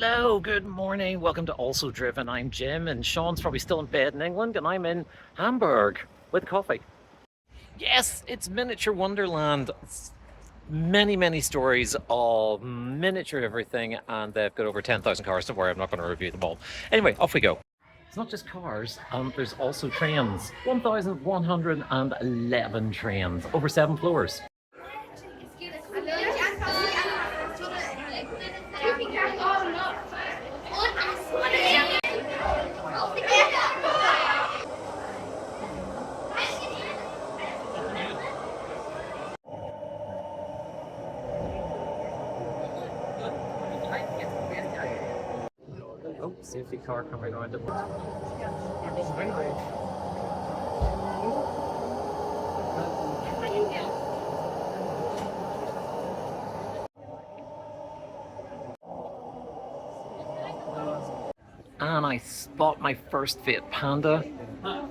Hello, good morning. Welcome to Also Driven. I'm Jim, and Sean's probably still in bed in England, and I'm in Hamburg with coffee. Yes, it's Miniatur Wunderland. It's many stories of miniature everything, and they've got over 10,000 cars. Don't worry, I'm not going to review them all. Anyway, off we go. It's not just cars, there's also trains. 1,111 trains, over 7 floors. Oh, safety car coming around the corner. And I spot my first Fiat Panda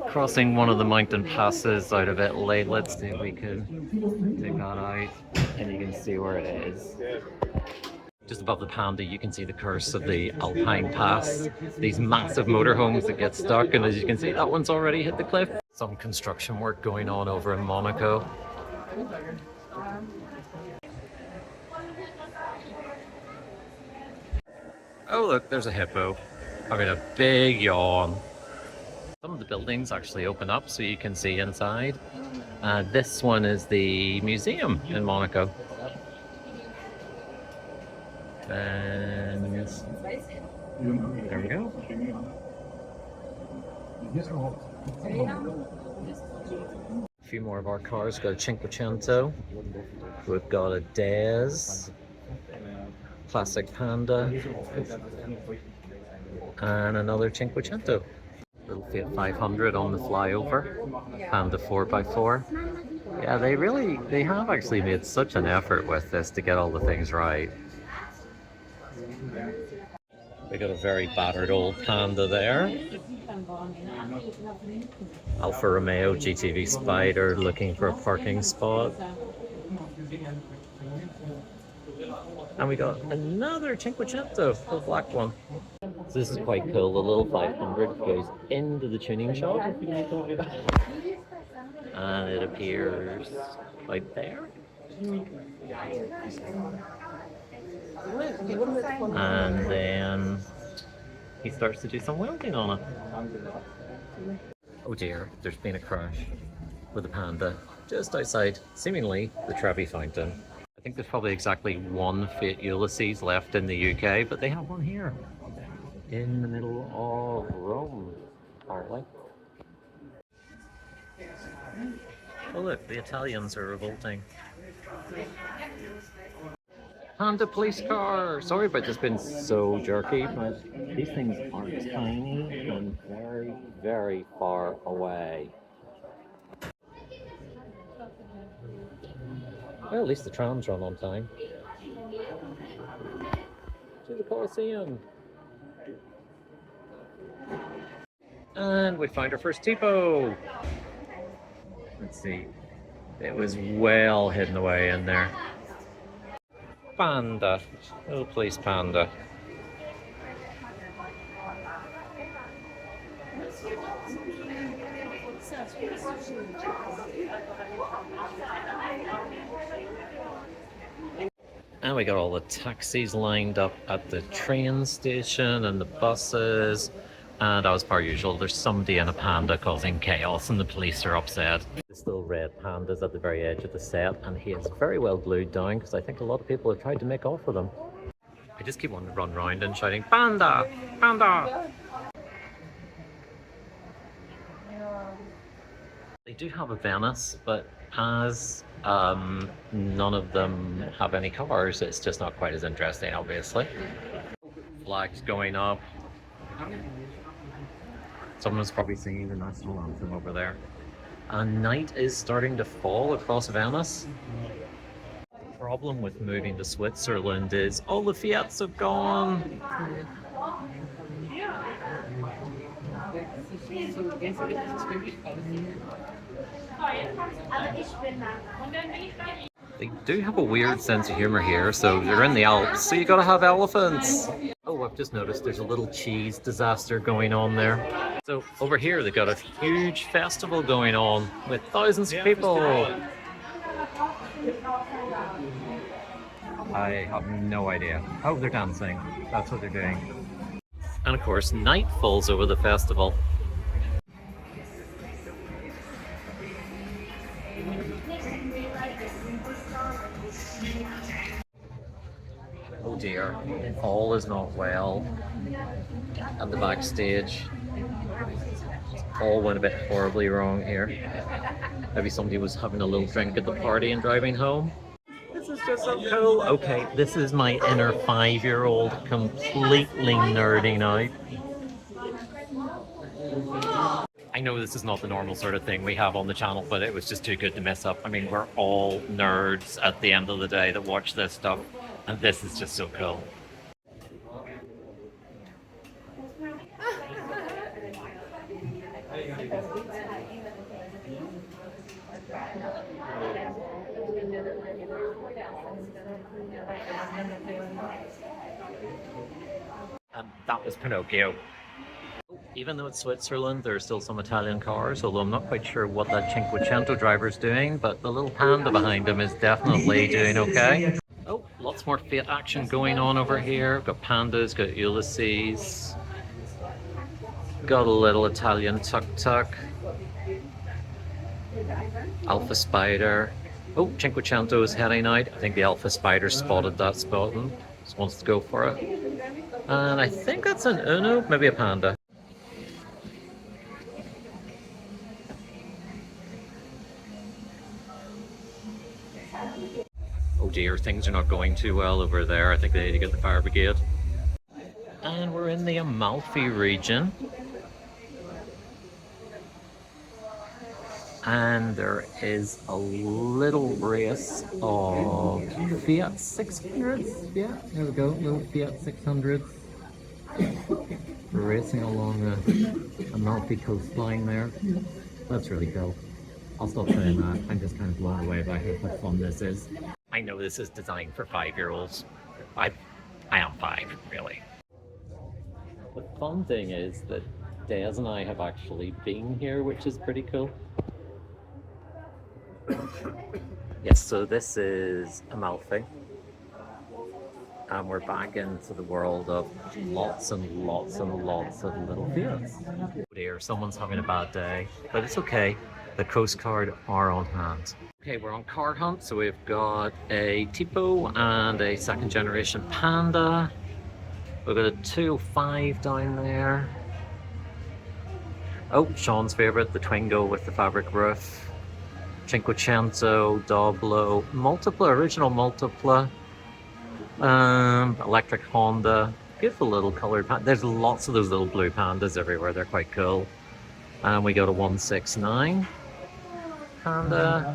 crossing one of the mountain passes out of Italy. Let's see if we can take that out, and you can see where it is. Just above the Panda, you can see the curse of the Alpine pass. These massive motorhomes that get stuck, and as you can see, that one's already hit the cliff. Some construction work going on over in Monaco. Oh look, there's a hippo having a big yawn. Some of the buildings actually open up so you can see inside. This one is the museum in Monaco. And there we go. A few more of our cars. Got a Cinquecento. We've got a Dez. Classic Panda. And another Cinquecento. Little Fiat 500 on the flyover. Panda 4x4. Yeah, they have actually made such an effort with this to get all the things right. We got a very battered old Panda there. Alfa Romeo GTV Spider looking for a parking spot. And we got another Cinquecento, the black one. So this is quite cool. The little 500 goes into the tuning shop. And it appears right there. And then he starts to do some welding on it. Oh dear, there's been a crash with a Panda just outside, seemingly, the Trevi Fountain. I think there's probably exactly one Fiat Ulysses left in the UK, but they have one here in the middle of Rome, apparently. Oh look, the Italians are revolting. Panda police car! Sorry about this being so jerky, but these things are tiny and very far away. Well, at least the trams run on time. To the Colosseum! And we found our first tipo! Let's see. It was well hidden away in there. Panda, little police Panda. And we got all the taxis lined up at the train station and the buses. And as per usual, there's somebody in a Panda causing chaos and the police are upset. This little red Panda's at the very edge of the set, and he is very well glued down because I think a lot of people have tried to make off with him. I just keep wanting to run around and shouting, Panda! Panda! They do have a Venice, but as none of them have any cars, it's just not quite as interesting, obviously. Flags going up. Someone's probably singing the national anthem over there. And night is starting to fall across Venice. The problem with moving to Switzerland is all the Fiats have gone. They do have a weird sense of humor here, so you're in the Alps, so you gotta have elephants. Oh Oh, I've just noticed there's a little cheese disaster going on there. So over here they've got a huge festival going on with thousands of people. I have no idea. Oh, they're dancing. That's what they're doing. And of course, night falls over the festival. Oh dear, all is not well at the backstage. All went a bit horribly wrong here. Maybe somebody was having a little drink at the party and driving home. This is just so cool. Okay, this is my inner 5-year-old completely nerding out. I know this is not the normal sort of thing we have on the channel, but it was just too good to mess up. I mean, we're all nerds at the end of the day that watch this stuff, and this is just so cool. And that was Pinocchio. Even though it's Switzerland, there are still some Italian cars, although I'm not quite sure what that Cinquecento driver's doing, but the little panda behind him is definitely doing okay. Oh, lots more Fiat action going on over here. Got pandas, got Ulysses, got a little Italian tuk-tuk, Alpha Spider. Oh, Cinquecento is heading out. I think the Alpha Spider spotted that spot and just wants to go for it. And I think that's an Uno, maybe a panda. Oh dear, things are not going too well over there. I think they need to get the fire brigade. And we're in the Amalfi region. And there is a little race of Fiat 600s. Yeah, there we go, little Fiat 600s. Racing along the Amalfi coastline there. That's really cool. I'll stop saying that. I'm just kind of blown away by how much fun this is. I know this is designed for 5-year-olds. I am 5, really. The fun thing is that Des and I have actually been here, which is pretty cool. Yes, so this is Amalfi. And we're back into the world of lots and lots and lots of little Fiats. Oh dear, someone's having a bad day, but it's okay. The Coast Guard are on hand. Okay, we're on car hunt, so we've got a Tipo and a second generation Panda. We've got a 205 down there. Oh, Sean's favourite, the Twingo with the fabric roof. Cinquecento, Doblo, Multipla, original Multipla. Electric Honda. Beautiful little coloured panda. There's lots of those little blue pandas everywhere. They're quite cool. And we got a 169 Panda.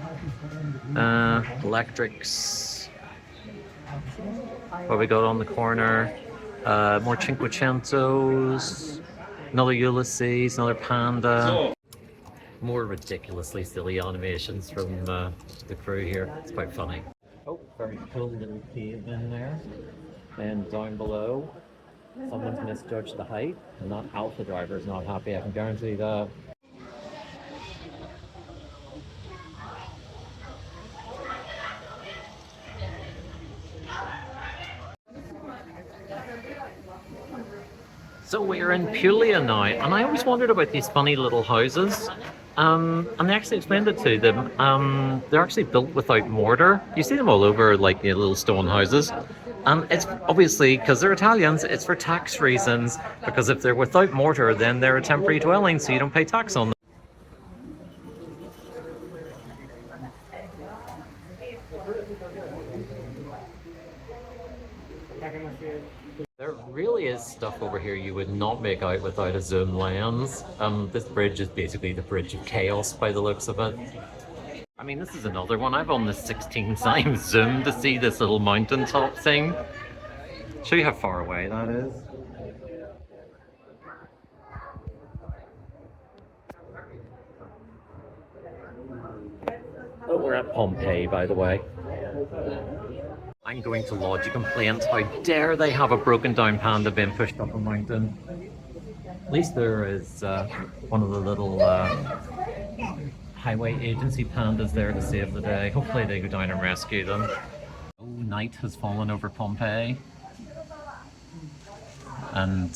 Electrics. What we got on the corner? More Cinquecentos. Another Ulysses, another Panda. More ridiculously silly animations from the crew here. It's quite funny. Oh, very cool little cave in there. And down below, someone's misjudged the height, and that Alpha driver is not happy, I can guarantee that. So we're in Pulia now, and I always wondered about these funny little houses. And they actually explained it to them. They're actually built without mortar. You see them all over, like the little stone houses. And it's obviously, because they're Italians, it's for tax reasons. Because if they're without mortar, then they're a temporary dwelling, so you don't pay tax on them. There really is stuff over here you would not make out without a zoom lens. This bridge is basically the bridge of chaos by the looks of it. I mean, this is another one. I've on this 16 times zoom to see this little mountaintop thing. Show you how far away that is. Oh, we're at Pompeii, by the way. I'm going to lodge a complaint. How dare they have a broken down panda being pushed up a mountain? At least there is one of the little highway agency pandas there to save the day. Hopefully they go down and rescue them. Oh, night has fallen over Pompeii. And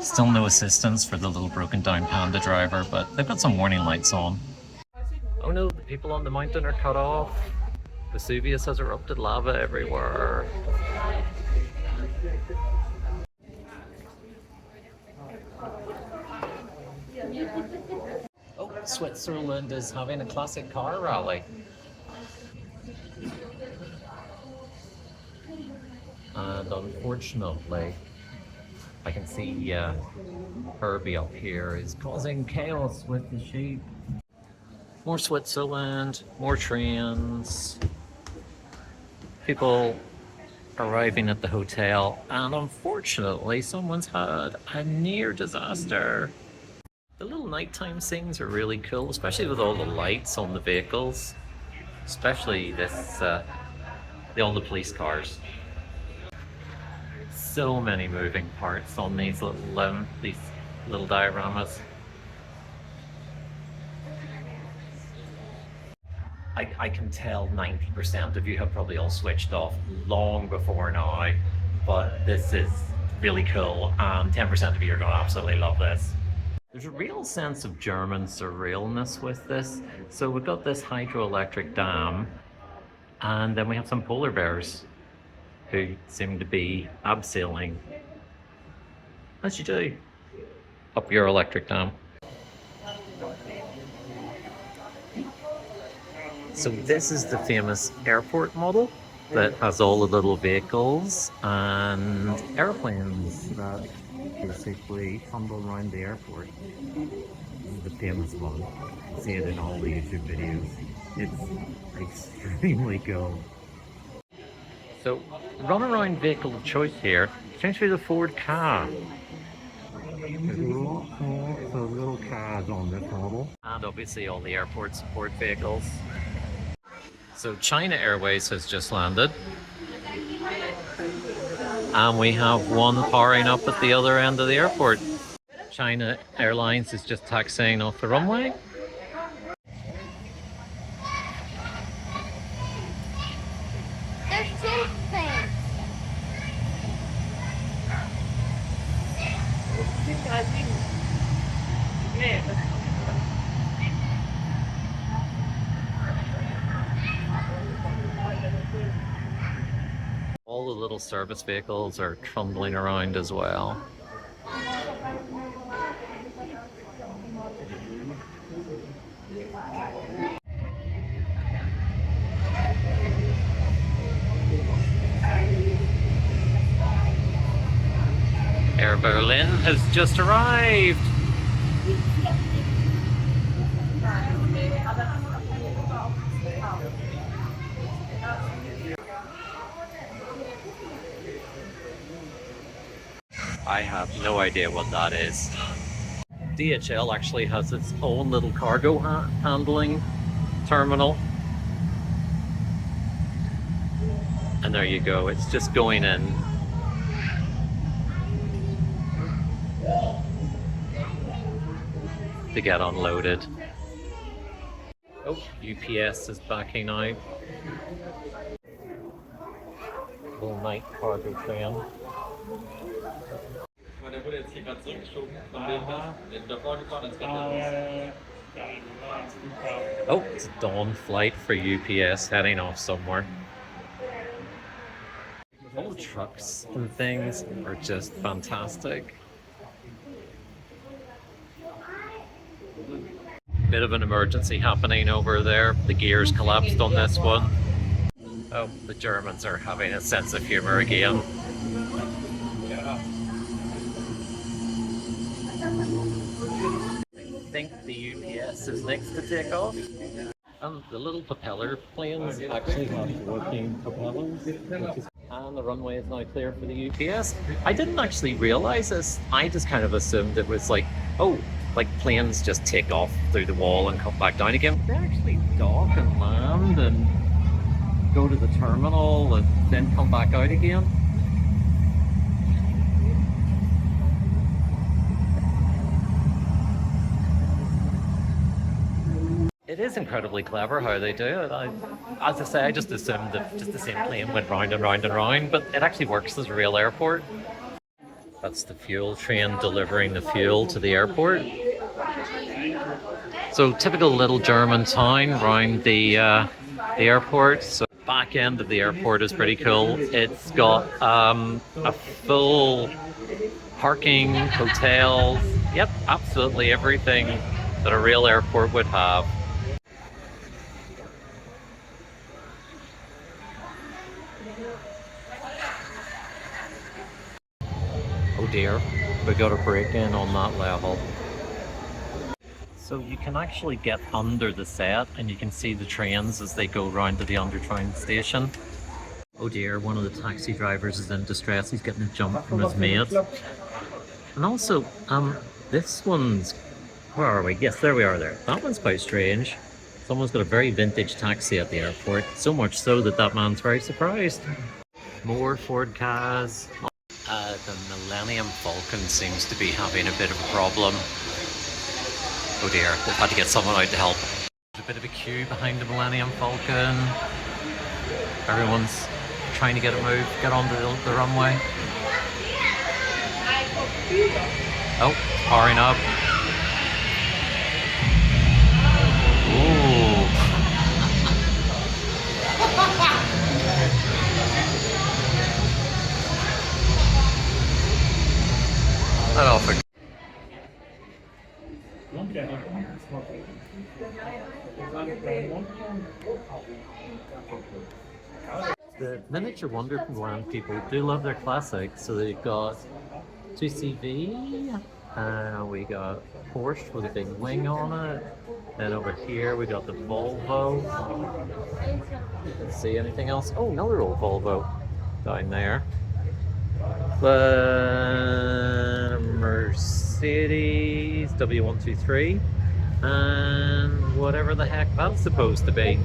still no assistance for the little broken down panda driver, but they've got some warning lights on. Oh no, the people on the mountain are cut off. Vesuvius has erupted, lava everywhere. Oh, Switzerland is having a classic car rally. And unfortunately, I can see Herbie up here is causing chaos with the sheep. More Switzerland, more trains, people arriving at the hotel, and unfortunately someone's had a near disaster. The little nighttime scenes are really cool, especially with all the lights on the vehicles, especially this, all the police cars. So many moving parts on these little dioramas. I can tell 90% of you have probably all switched off long before now, but this is really cool, and 10% of you are going to absolutely love this. There's a real sense of German surrealness with this. So we've got this hydroelectric dam, and then we have some polar bears who seem to be abseiling, as you do, up your electric dam. So this is the famous airport model that has all the little vehicles and airplanes that basically tumble around the airport. This is the famous one. You see it in all the YouTube videos. It's extremely cool. So, run-around vehicle of choice here seems to be the Ford Ka. There's lots of little cars on this model. And obviously all the airport support vehicles. So China Airways has just landed. And we have one powering up at the other end of the airport. China Airlines is just taxiing off the runway. All the little service vehicles are trundling around as well. Air Berlin has just arrived. I have no idea what that is. DHL actually has its own little cargo handling terminal. And there you go, it's just going in. To get unloaded. Oh, UPS is backing out. Little night cargo train. Oh, it's a dawn flight for UPS heading off somewhere. All the trucks and things are just fantastic. Bit of an emergency happening over there. The gears collapsed on this one. Oh, the Germans are having a sense of humor again. I think the UPS is next to take off. And the little propeller planes actually have working propellers. And the runway is now clear for the UPS. I didn't actually realize this. I just kind of assumed it was like, oh, like planes just take off through the wall and come back down again. They actually dock and land, and go to the terminal and then come back out again. It is incredibly clever how they do it. As I say, I just assumed that just the same plane went round and round and round, but it actually works as a real airport. That's the fuel train delivering the fuel to the airport. So typical little German town around the airport. So back end of the airport is pretty cool. It's got a full parking, hotels, yep, absolutely everything that a real airport would have. Oh dear, we got a break in on that level. So you can actually get under the set and you can see the trains as they go round to the underground station. Oh dear, one of the taxi drivers is in distress. He's getting a jump from his mate. And also, this one's, where are we? Yes, there we are there. That one's quite strange. Someone's got a very vintage taxi at the airport. So much so that that man's very surprised. More Ford cars. The Millennium Falcon seems to be having a bit of a problem. Oh dear, they've had to get someone out to help. There's a bit of a queue behind the Millennium Falcon. Everyone's trying to get it moved, get onto the runway. Oh, powering up. Ooh. I don't think. The Miniatur Wonderland people do love their classics, so they've got 2CV, we got Porsche with a big wing on it, and over here we got the Volvo. Let's see, anything else? Oh, another old Volvo down there. The Mercedes W123, and whatever the heck that's supposed to be.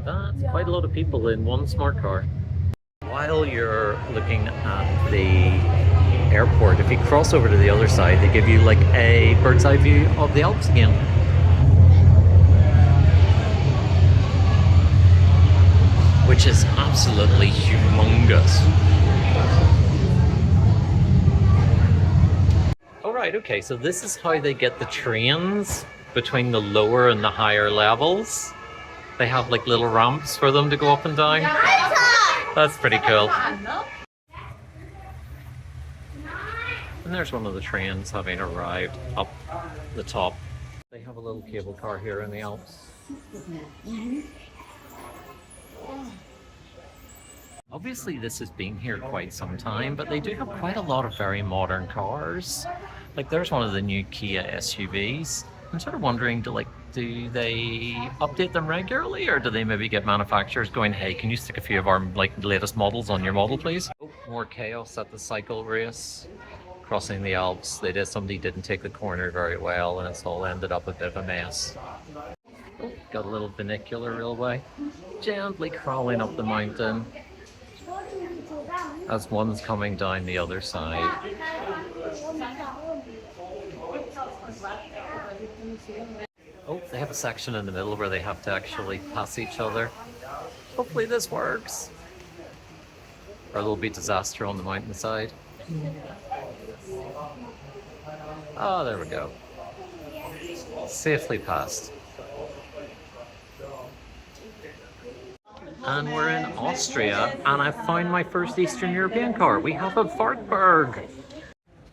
That's quite a lot of people in one smart car. While you're looking at the airport, if you cross over to the other side, they give you like a bird's eye view of the Alps again. Which is absolutely humongous. Alright, okay, so this is how they get the trains between the lower and the higher levels. They have like little ramps for them to go up and down. That's pretty cool. And there's one of the trains having arrived up the top. They have a little cable car here in the Alps. Obviously this has been here quite some time, but they do have quite a lot of very modern cars. Like there's one of the new Kia SUVs. I'm sort of wondering, do they update them regularly, or do they maybe get manufacturers going, hey, can you stick a few of our latest models on your model, please? Oh, more chaos at the cycle race. Crossing the Alps. Somebody didn't take the corner very well, and it's all ended up a bit of a mess. Oh, got a little funicular railway. Gently crawling up the mountain as one's coming down the other side. Oh, they have a section in the middle where they have to actually pass each other. Hopefully this works. Or there'll be disaster on the mountainside. Oh, there we go. Safely passed. And we're in Austria, and I found my first Eastern European car. We have a Wartburg.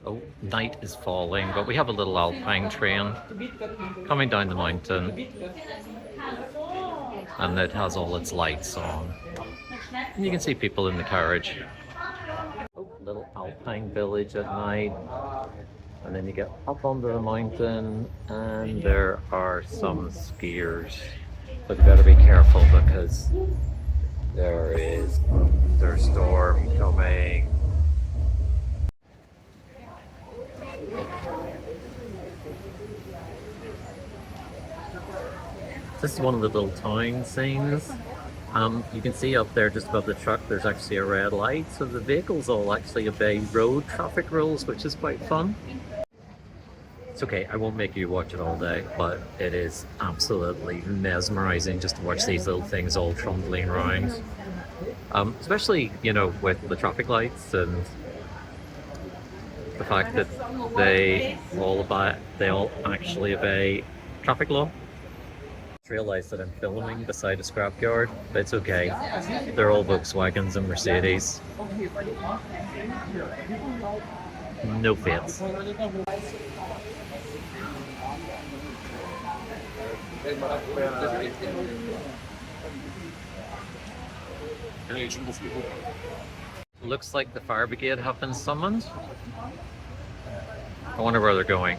Oh, night is falling, but we have a little Alpine train coming down the mountain, and it has all its lights on. And you can see people in the carriage. Oh, little Alpine village at night, and then you get up onto the mountain, and there are some skiers. But you better be careful because there's a storm coming. This is one of the little town scenes. You can see up there just above the truck there's actually a red light, so the vehicles all actually obey road traffic rules, which is quite fun. It's okay, I won't make you watch it all day, but it is absolutely mesmerizing just to watch these little things all trundling around. Especially, you know, with the traffic lights and the fact that they all actually obey traffic law. I realised that I'm filming beside a scrapyard, but it's okay. They're all Volkswagens and Mercedes. No Fiats. Looks like the fire brigade have been summoned. I wonder where they're going.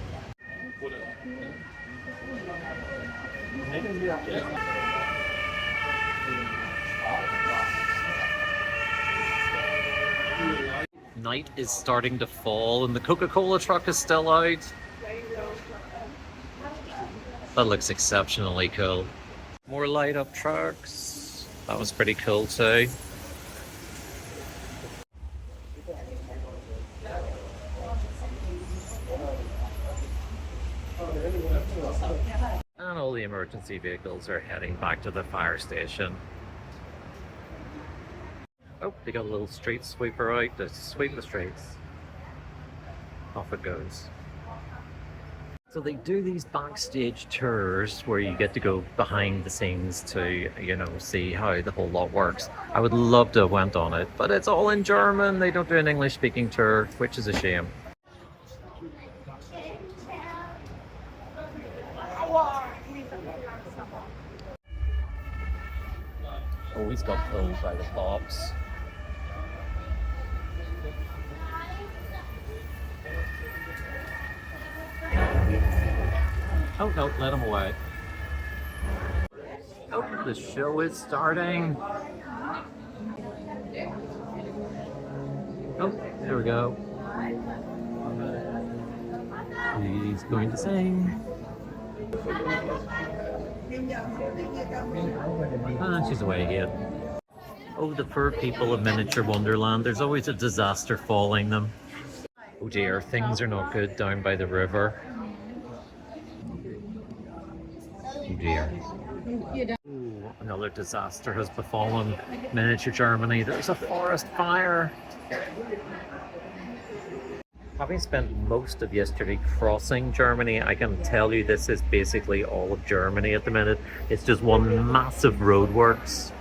Night is starting to fall and the Coca-Cola truck is still out. That looks exceptionally cool. More light up trucks. That was pretty cool too. And all the emergency vehicles are heading back to the fire station. Oh, they got a little street sweeper out to sweep the streets. Off it goes. So they do these backstage tours where you get to go behind the scenes to, you know, see how the whole lot works. I would love to have went on it, but it's all in German. They don't do an English speaking tour, which is a shame. Always got pulled by the cops. Oh no, let him away. Oh, the show is starting. Oh, there we go. He's going to sing. Ah, she's away again. Oh, the poor people of Miniatur Wunderland. There's always a disaster following them. Oh dear, things are not good down by the river. Oh dear. Ooh, another disaster has befallen miniature Germany. There's a forest fire. Having spent most of yesterday crossing Germany, I can tell you this is basically all of Germany at the minute. It's just one massive roadworks.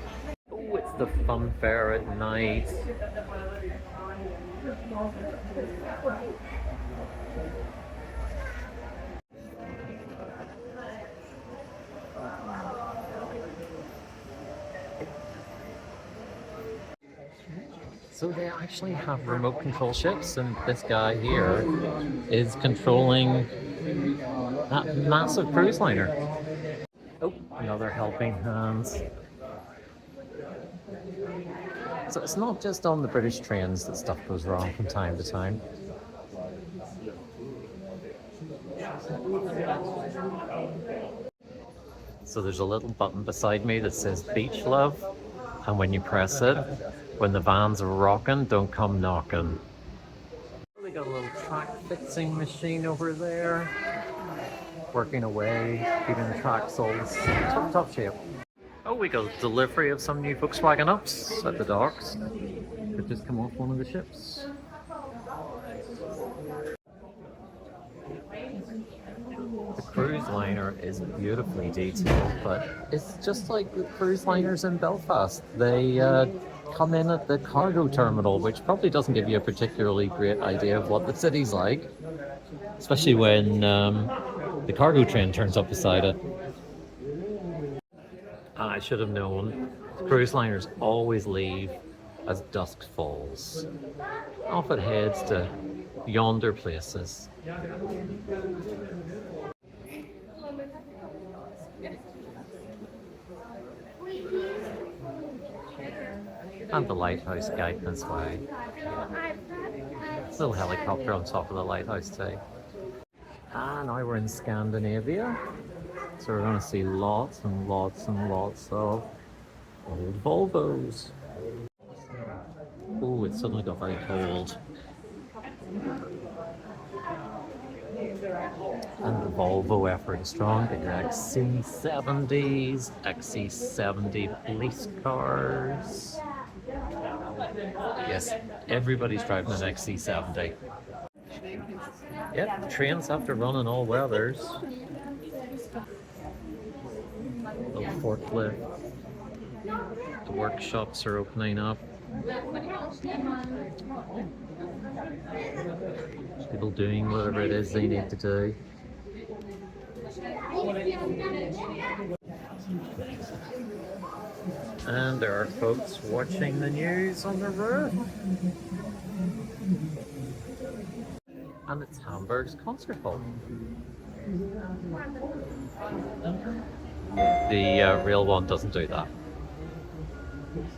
Oh, it's the fun fair at night. So they actually have remote control ships, and this guy here is controlling that massive cruise liner. Oh, another helping hand. So it's not just on the British trains that stuff goes wrong from time to time. So there's a little button beside me that says Beach Love, and when you press it, when the van's are rocking, don't come knocking. We got a little track fixing machine over there, working away, keeping the tracks all top shape. Oh, we got a delivery of some new Volkswagen Ups at the docks. They've just come off one of the ships. The cruise liner is beautifully detailed, but it's just like the cruise liners in Belfast. They come in at the cargo terminal, which probably doesn't give you a particularly great idea of what the city's like, especially when the cargo train turns up beside it. I should have known. Cruise liners always leave as dusk falls. Off it heads to yonder places. And the lighthouse guiding its way. Little helicopter on top of the lighthouse too. And now we're in Scandinavia. So we're going to see lots and lots and lots of Old Volvos. Oh, it suddenly got very cold. And the Volvo effort is strong. The XC70s, XC70 police cars. Yes, everybody's driving an XC70. Yep, the trains have to run in all weathers. Little forklift. The workshops are opening up. People doing whatever it is they need to do. And there are folks watching the news on the roof. And it's Hamburg's concert hall. The real one doesn't do that.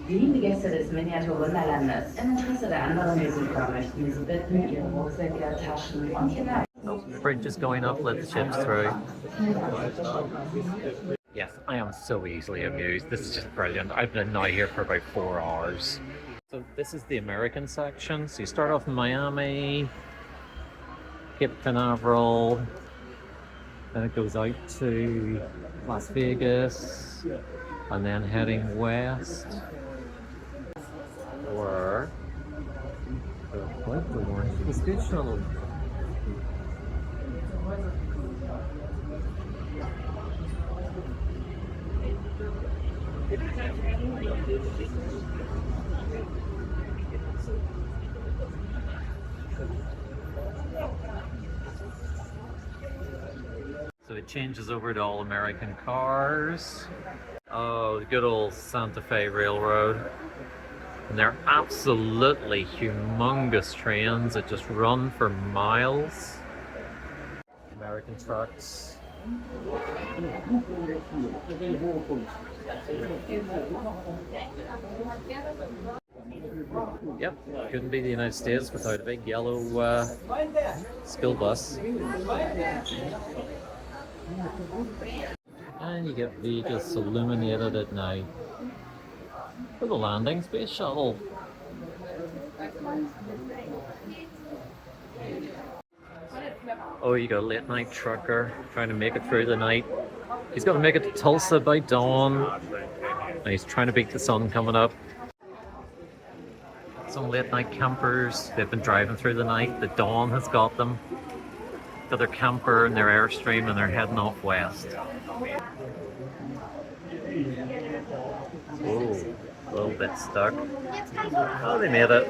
Liebe Gäste des Miniatur Wunderlandes, im Interesse der anderen Besucher möchten wir Sie bitten, Ihre Rucksäcke, Taschen und hinein. Oh, the bridge is going up, let the ships through. Yes, I am so easily amused. This is just brilliant. I've been now here for about 4 hours. So this is the American section. So you start off in Miami, Cape Canaveral, then it goes out to Las Vegas, and then heading west, or the Space Shuttle. So it changes over to all American cars. Oh, the good old Santa Fe Railroad. And they're absolutely humongous trains that just run for miles. American trucks. Yep, couldn't be the United States without a big yellow school bus. And you get Vegas illuminated at night for the landing space shuttle. Oh, you got a late night trucker trying to make it through the night. He's got to make it to Tulsa by dawn. And he's trying to beat the sun coming up. Some late night campers, they've been driving through the night. The dawn has got them. Got their camper and their Airstream and they're heading off west. Oh, a little bit stuck. Oh, they made it.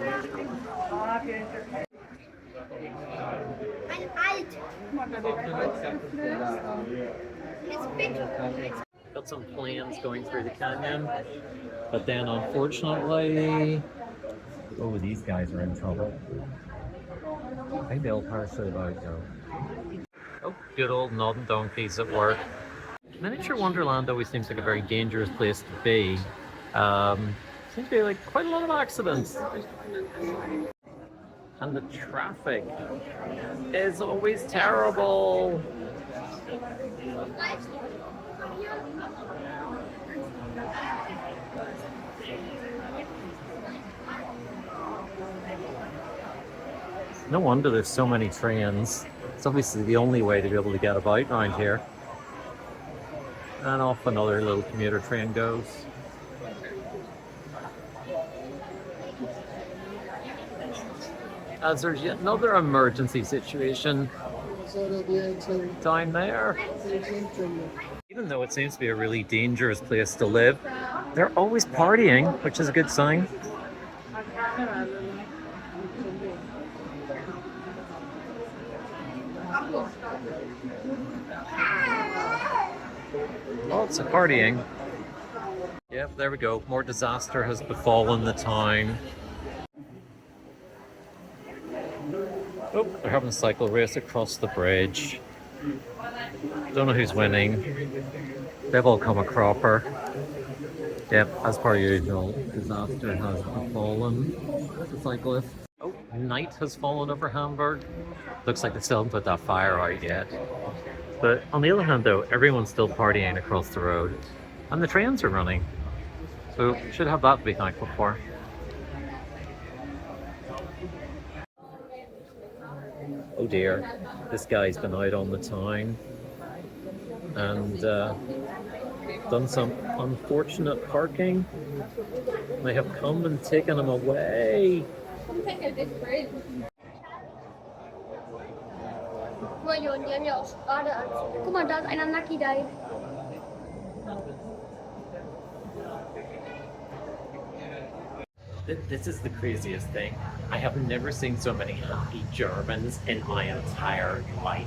Got some planes going through the canyon, but then unfortunately, oh, these guys are in trouble. I think they'll parachute out though. Oh, good old nodding donkeys at work. Miniatur Wonderland always seems like a very dangerous place to be. Seems to be like quite a lot of accidents. And the traffic is always terrible. No wonder there's so many trains. It's obviously the only way to be able to get about around here. And off another little commuter train goes. As there's yet another emergency situation down there. Even though it seems to be a really dangerous place to live, they're always partying, which is a good sign. Lots of partying. Yep, there we go. More disaster has befallen the town. Oh, they're having a cycle race across the bridge. Don't know who's winning. They've all come a cropper. Yep, as per usual, disaster has befallen the cyclist. Oh, night has fallen over Hamburg. Looks like they still haven't put that fire out yet. But on the other hand though, everyone's still partying across the road. And the trains are running. So should have that to be thankful for. Oh dear, this guy's been out on the town and done some unfortunate parking. They have come and taken him away. Guck mal, da ist einer Lucky Dive. This is the craziest thing. I have never seen so many happy Germans in my entire life.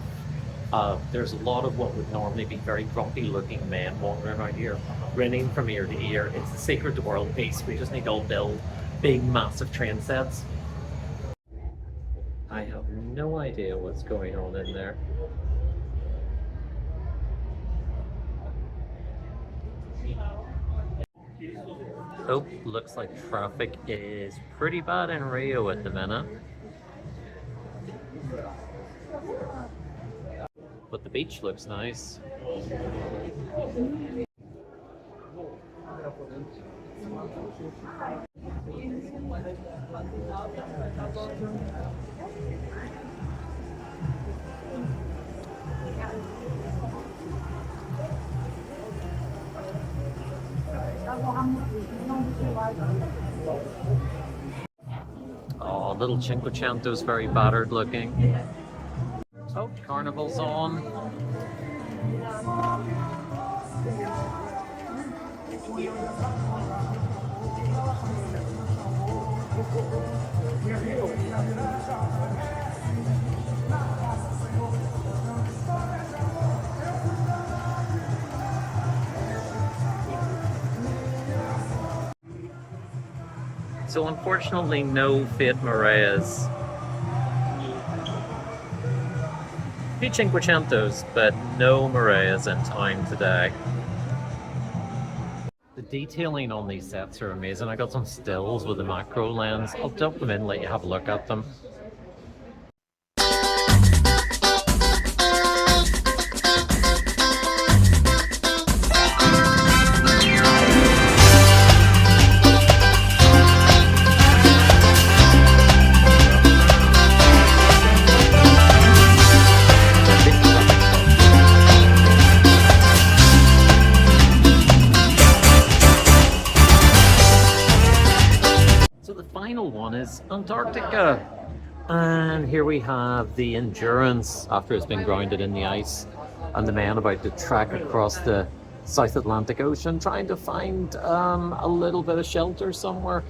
There's a lot of what would normally be very grumpy looking men wandering around here, grinning from ear to ear. It's the secret to world peace. We just need to all build big, massive train sets. I have no idea what's going on in there. Oh, looks like traffic is pretty bad in Rio at the minute. But the beach looks nice. Oh, little Cinquecento's very battered looking. Oh, carnival's on. So unfortunately, no Fiat Moreas. Few Cinquecentos, but no Moreas in time today. The detailing on these sets are amazing. I got some stills with the macro lens. I'll dump them in, let you have a look at them. Antarctica, and here we have the Endurance after it's been grounded in the ice, and the men about to trek across the South Atlantic Ocean trying to find a little bit of shelter somewhere.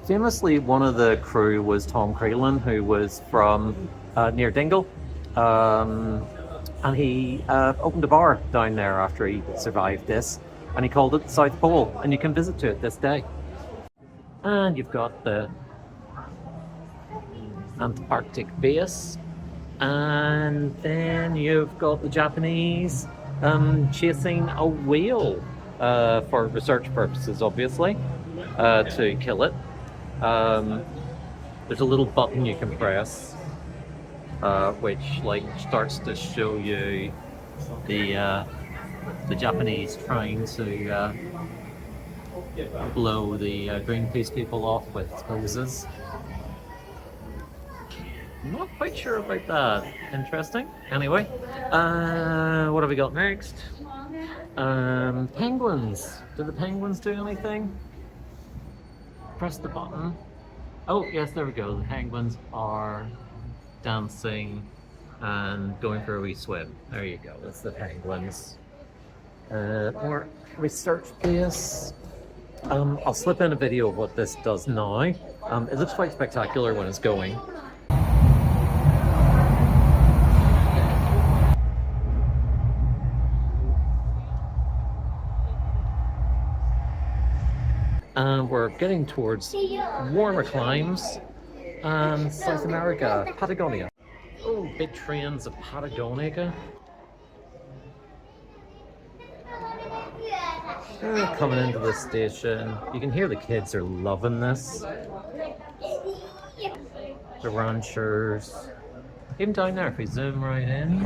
Famously, one of the crew was Tom Crelan, who was from near Dingle, and he opened a bar down there after he survived this, and he called it the South Pole, and you can visit to it this day. And you've got the Antarctic base, and then you've got the Japanese chasing a whale for research purposes, obviously, to kill it. There's a little button you can press which like starts to show you the Japanese trying to blow the Greenpeace people off with hoses. Not quite sure about that. Interesting. Anyway, what have we got next? Penguins. Do the penguins do anything? Press the button. Oh, yes, there we go. The penguins are dancing and going for a wee swim. There you go. That's the penguins. More research base. I'll slip in a video of what this does now. It looks quite spectacular when it's going. And we're getting towards warmer climes and South America, Patagonia. Oh, big trains of Patagonia. Coming into the station. You can hear the kids are loving this. The ranchers. Even down there, if we zoom right in,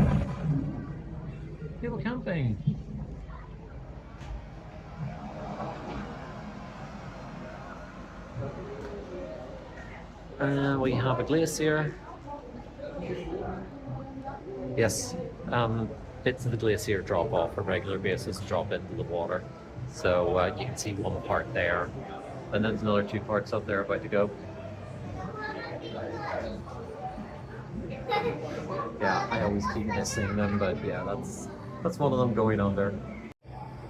people camping. And we have a glacier. Yes, bits of the glacier drop off on a regular basis, drop into the water. So you can see one part there, and then there's another two parts up there about to go. Yeah, I always keep missing them, but yeah, that's one of them going under.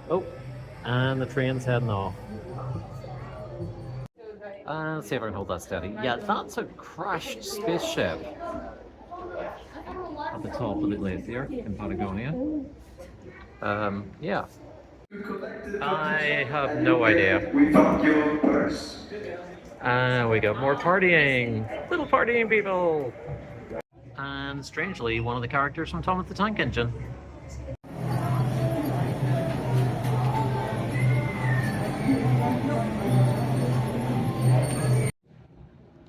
Oh, and the train's heading off. Let's see if I can hold that steady. Yeah, that's a crashed spaceship at the top of the glacier in Patagonia. Yeah. I have no idea. We found your purse. We got more partying. Little partying people. And strangely, one of the characters from Thomas the Tank Engine.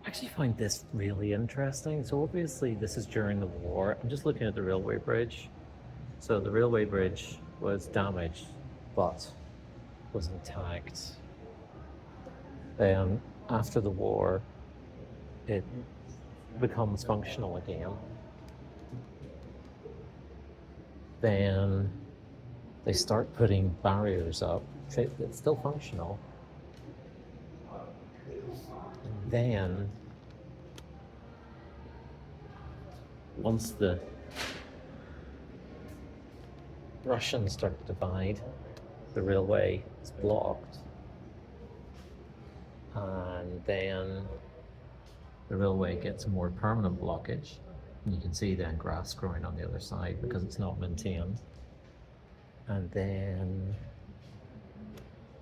I actually find this really interesting. So obviously this is during the war. I'm just looking at the railway bridge. So the railway bridge was damaged, but was intact. Then after the war, it becomes functional again. Then they start putting barriers up. It's still functional. And then once the Russians start to divide, the railway is blocked. And then the railway gets a more permanent blockage. And you can see then grass growing on the other side because it's not maintained. And then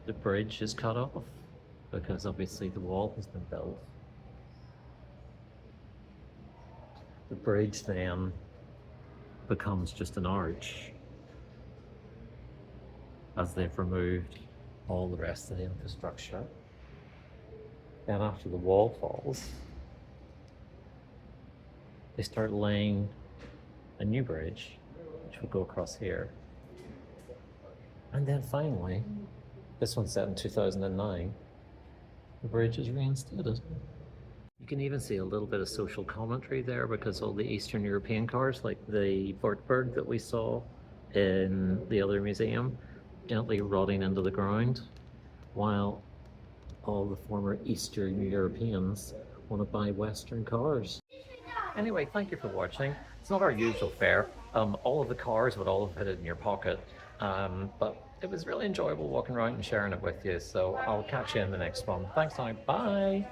the bridge is cut off because obviously the wall has been built. The bridge then becomes just an arch as they've removed all the rest of the infrastructure. Then after the wall falls, they start laying a new bridge, which will go across here. And then finally, this one's set in 2009, the bridge is reinstated. You can even see a little bit of social commentary there because all the Eastern European cars, like the Wartburg that we saw in the other museum, gently rotting into the ground, while all the former Eastern Europeans want to buy Western cars. Anyway, thank you for watching. It's not our usual fare. All of the cars would all have fit in your pocket, but it was really enjoyable walking around and sharing it with you. So I'll catch you in the next one. Thanks now. Bye.